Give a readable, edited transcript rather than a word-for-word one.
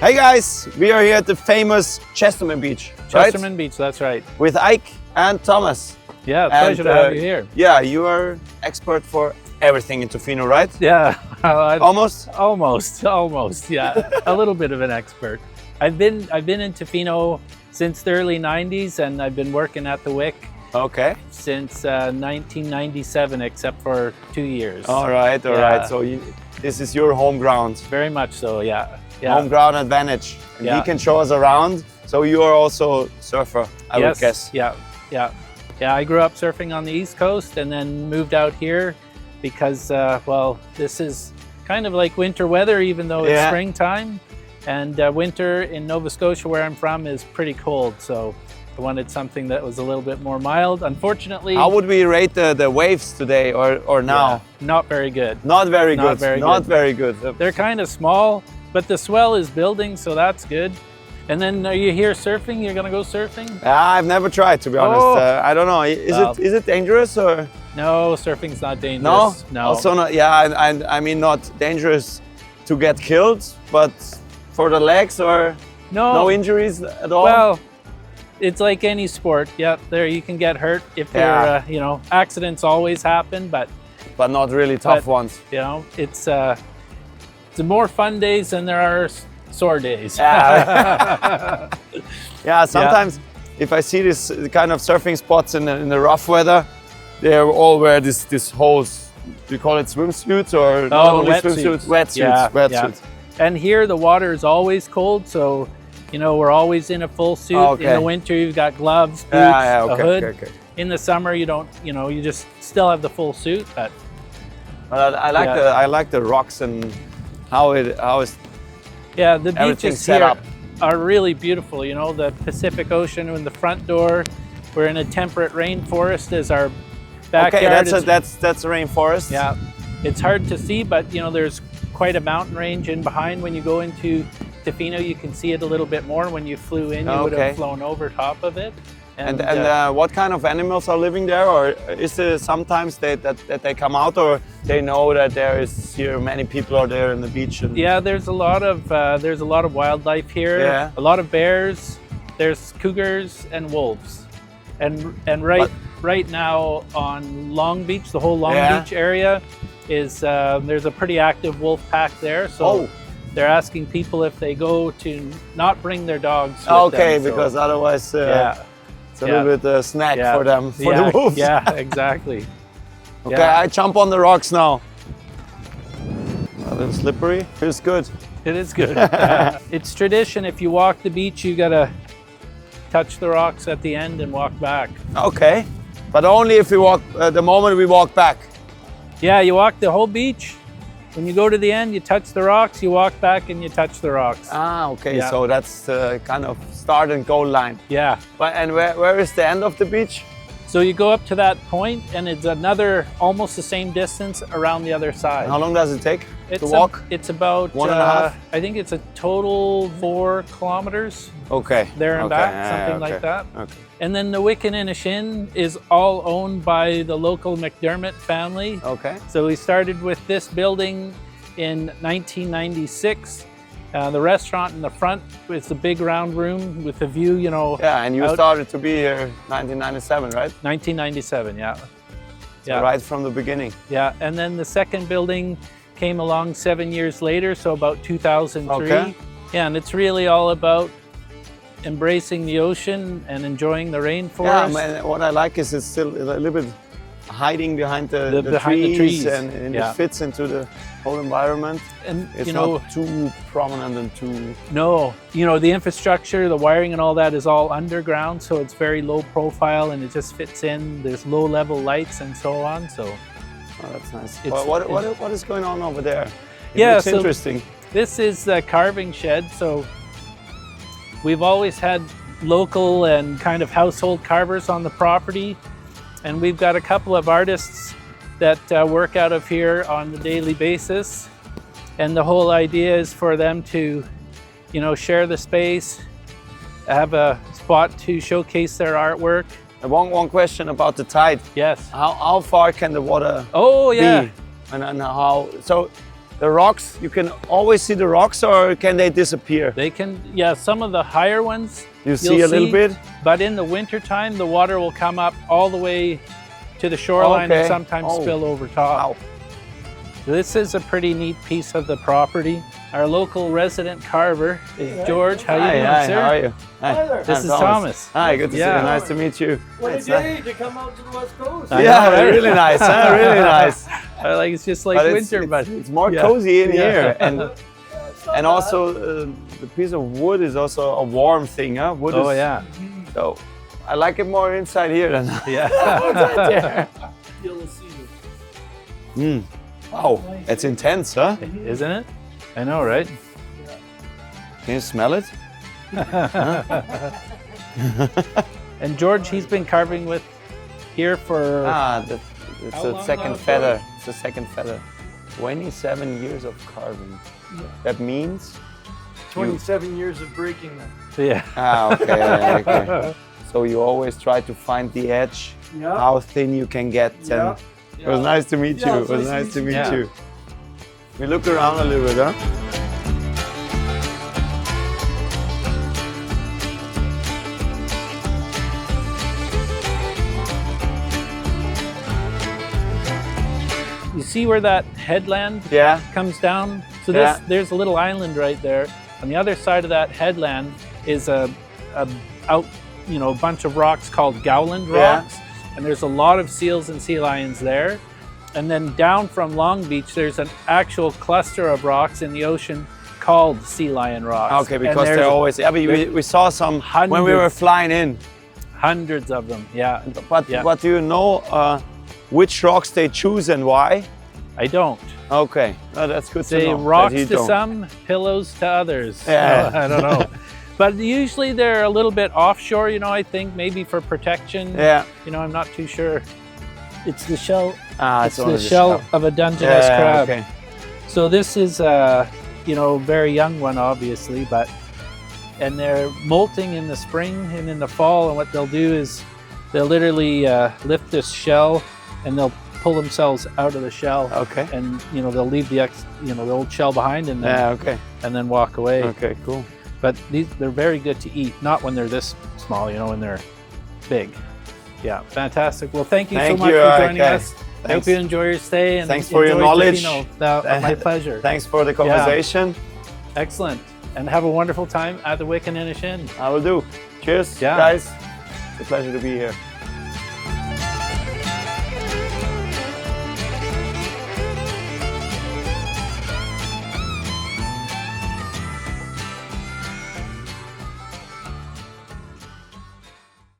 Hey guys, we are here at the famous Chesterman Beach. Chesterman Beach, that's right. With Ike and Thomas. Yeah, pleasure to have you here. Yeah, you are expert for everything in Tofino, right? Yeah. Almost? Almost, yeah. A little bit of an expert. I've been in Tofino since the early 90s, and I've been working at the Wick since 1997, except for 2 years. All right. So this is your home ground. Very much so, yeah. Home ground advantage. And he can show us around. So you are also surfer, I would guess. Yeah. I grew up surfing on the East Coast and then moved out here because, well, this is kind of like winter weather, even though it's springtime. And winter in Nova Scotia, where I'm from, is pretty cold. So I wanted something that was a little bit more mild. Unfortunately, how would we rate the waves today or now? Yeah, not very good. Not very good. They're kind of small, but the swell is building, so that's good. And then are you here surfing? You're gonna go surfing? I've never tried, to be honest. I don't know. Is it dangerous or? No, surfing's not dangerous. No. Also not. Yeah, I mean not dangerous to get killed, but for the legs or no injuries at all. Well, it's like any sport. Yeah, there you can get hurt if you're. Accidents always happen, but not really tough ones. You know, it's more fun days than there are sore days. Yeah, sometimes if I see this kind of surfing spots in the rough weather, they all wear this hose. Do you call it swimsuits or wetsuits? Wetsuits. And here the water is always cold, so we're always in a full suit. In the winter you've got gloves, boots, a hood. In the summer you don't. You just still have the full suit. But I like the rocks and how it's the beaches here are really beautiful. The Pacific Ocean in the front door. We're in a temperate rainforest as our backyard. Okay, that's a rainforest. Yeah, it's hard to see, but there's quite a mountain range in behind. When you go into Tofino, you can see it a little bit more. When you flew in, you would have flown over top of it. And what kind of animals are living there, or is there sometimes that they come out, or they know that there is here many people are there in the beach? Yeah, there's a lot of wildlife here. Yeah. A lot of bears. There's cougars and wolves, and right now on Long Beach, the whole Long Beach area is there's a pretty active wolf pack there. So they're asking people if they go to not bring their dogs with them, because otherwise. It's a little bit a snack for them, for the wolves. Yeah, exactly. Okay, I jump on the rocks now. A little slippery. Feels good. It is good. It's tradition. If you walk the beach, you gotta touch the rocks at the end and walk back. Okay, but only if we walk. The moment we walk back. Yeah, you walk the whole beach. When you go to the end, you touch the rocks, you walk back and you touch the rocks. Okay, so that's the kind of start and goal line. Yeah. And where is the end of the beach? So you go up to that point and it's another, almost the same distance around the other side. And how long does it take to walk? It's about 1.5? I think it's a total 4 kilometers. Okay. There and back, something like that. Okay. And then the Wickaninnish Inn is all owned by the local McDermott family. Okay. So we started with this building in 1996. The restaurant in the front is a big round room with a view, Yeah, and you started to be here 1997, right? 1997, yeah. So right from the beginning. Yeah, and then the second building came along 7 years later, so about 2003. Okay. Yeah, and it's really all about embracing the ocean and enjoying the rainforest. Yeah, what I like is it's still a little bit hiding behind the trees. And it fits into the whole environment. And it's not too prominent and too... No, the infrastructure, the wiring and all that is all underground, so it's very low profile and it just fits in. There's low level lights and so on, so... Oh, that's nice. What is going on over there? It looks interesting. This is the carving shed, so we've always had local and kind of household carvers on the property, and we've got a couple of artists that work out of here on a daily basis, and the whole idea is for them to share the space, have a spot to showcase their artwork. One question about the tide. Yes. How far can the water be? And how? So The rocks, you can always see the rocks, or can they disappear? They can, yeah, some of the higher ones You see a little bit? But in the wintertime, the water will come up all the way to the shoreline and sometimes spill over top. Wow. This is a pretty neat piece of the property. Our local resident carver is George. How you doing, sir? How are you? Hi there. This is Thomas. Hi, good to see you. Nice to meet you. What a day to come out to the West Coast. Yeah, really nice, huh? Really nice. Like it's just like winter, but it's more cozy in here, and also the piece of wood is also a warm thing, huh? Wood is, yeah. So I like it more inside here than outside there. Wow, it's intense, huh? Isn't it? I know, right? Can you smell it? And George, he's been carving with here for... It's the second feather. It's the second feather. 27 years of carving. Yeah. That means? 27 years of breaking them. Yeah. Okay. So you always try to find the edge, how thin you can get. And it was nice to meet you. It was nice to meet you. We look around a little bit, huh? You see where that headland comes down? So there's a little island right there. On the other side of that headland is a bunch of rocks called Gowland rocks. And there's a lot of seals and sea lions there. And then down from Long Beach, there's an actual cluster of rocks in the ocean called sea lion rocks. Okay, because they're always, but we saw some when we were flying in. Hundreds of them, yeah. But do you know which rocks they choose and why? I don't. Okay, that's good to know. They rocks to some, pillows to others. Yeah. I don't know. But usually they're a little bit offshore, I think, maybe for protection. Yeah. I'm not too sure. It's the shell. It's the shell of a Dungeness crab. Okay. So this is very young one, obviously, and they're molting in the spring and in the fall. And what they'll do is they'll literally lift this shell and they'll pull themselves out of the shell. Okay. And they'll leave the old shell behind and then and then walk away. Okay, cool. But they're very good to eat. Not when they're this small, when they're big. Yeah, fantastic. Well, thank you so much for joining us. I hope you enjoy your stay. And thanks for your knowledge. My pleasure. Thanks for the conversation. Yeah. Excellent. And have a wonderful time at the Wickaninnish Inn. I will do. Cheers, guys. It's a pleasure to be here.